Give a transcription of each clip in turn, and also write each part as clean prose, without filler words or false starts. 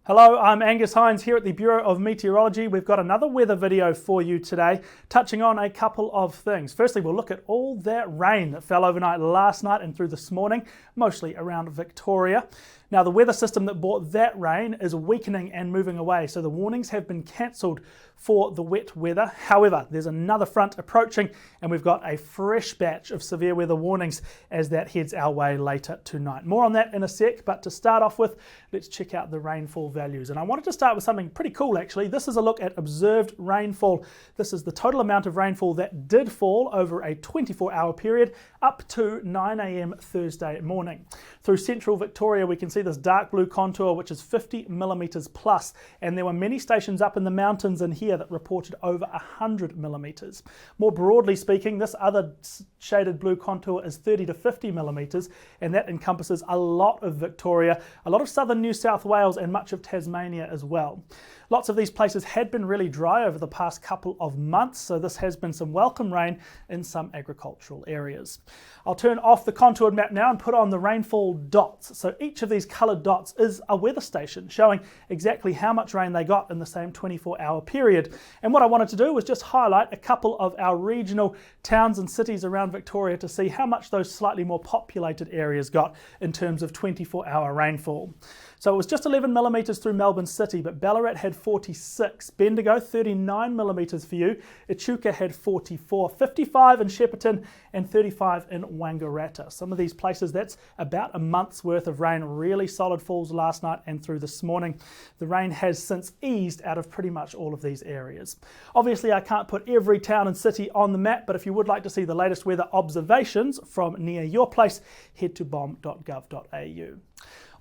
Hello, I'm Angus Hines here at the Bureau of Meteorology. We've got another weather video for you today, touching on a couple of things. Firstly, we'll look at all that rain that fell overnight last night and through this morning, mostly around Victoria. Now, the weather system that brought that rain is weakening and moving away, so the warnings have been cancelled for the wet weather. However, there's another front approaching and we've got a fresh batch of severe weather warnings as that heads our way later tonight. More on that in a sec, but to start off with, let's check out the rainfall values. And I wanted to start with something pretty cool actually. This is a look at observed rainfall. This is the total amount of rainfall that did fall over a 24-hour period up to 9 a.m. Thursday morning. Through central Victoria, we can see this dark blue contour, which is 50 millimetres plus, and there were many stations up in the mountains in here that reported over 100 millimetres. More broadly speaking, this other shaded blue contour is 30 to 50 millimetres, and that encompasses a lot of Victoria, a lot of southern New South Wales and much of Tasmania as well. Lots of these places had been really dry over the past couple of months, so this has been some welcome rain in some agricultural areas. I'll turn off the contoured map now and put on the rainfall dots. So each of these coloured dots is a weather station showing exactly how much rain they got in the same 24-hour period. And what I wanted to do was just highlight a couple of our regional towns and cities around Victoria to see how much those slightly more populated areas got in terms of 24-hour rainfall. So it was just 11 millimetres through Melbourne City, but Ballarat had 46, Bendigo 39 millimetres for you, Echuca had 44, 55 in Shepparton and 35 in Wangaratta. Some of these places, that's about a month's worth of rain, really solid falls last night and through this morning. The rain has since eased out of pretty much all of these areas. Obviously, I can't put every town and city on the map, but if you would like to see the latest weather observations from near your place, head to bom.gov.au.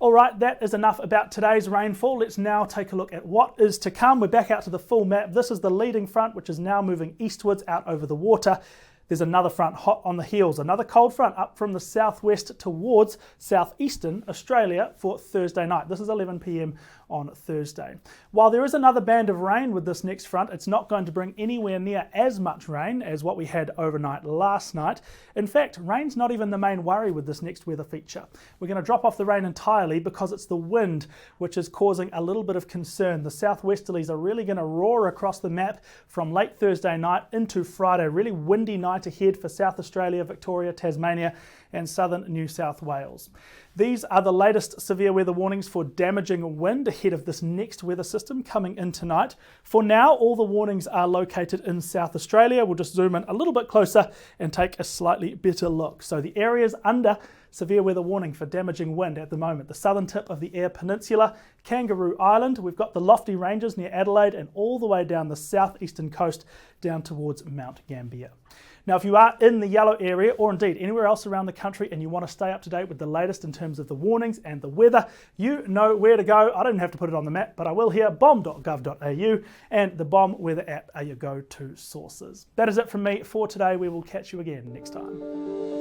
Alright, that is enough about today's rainfall. Let's now take a look at what is to come. We're back out to the full map. This is the leading front, which is now moving eastwards out over the water. There's another front hot on the heels, another cold front up from the southwest towards southeastern Australia for Thursday night. This is 11 p.m. on Thursday. While there is another band of rain with this next front, it's not going to bring anywhere near as much rain as what we had overnight last night. In fact, rain's not even the main worry with this next weather feature. We're going to drop off the rain entirely because it's the wind which is causing a little bit of concern. The southwesterlies are really going to roar across the map from late Thursday night into Friday. Really windy night ahead for South Australia, Victoria, Tasmania and southern New South Wales. These are the latest severe weather warnings for damaging wind ahead of this next weather system coming in tonight. For now, all the warnings are located in South Australia. We'll just zoom in a little bit closer and take a slightly better look. So the areas under severe weather warning for damaging wind at the moment: the southern tip of the Eyre Peninsula, Kangaroo Island, we've got the lofty ranges near Adelaide and all the way down the southeastern coast down towards Mount Gambier. Now, if you are in the yellow area or indeed anywhere else around the country and you want to stay up to date with the latest in terms of the warnings and the weather, you know where to go. I don't have to put it on the map, but I will here. bom.gov.au and the BOM weather app are your go-to sources. That is it from me for today. We will catch you again next time.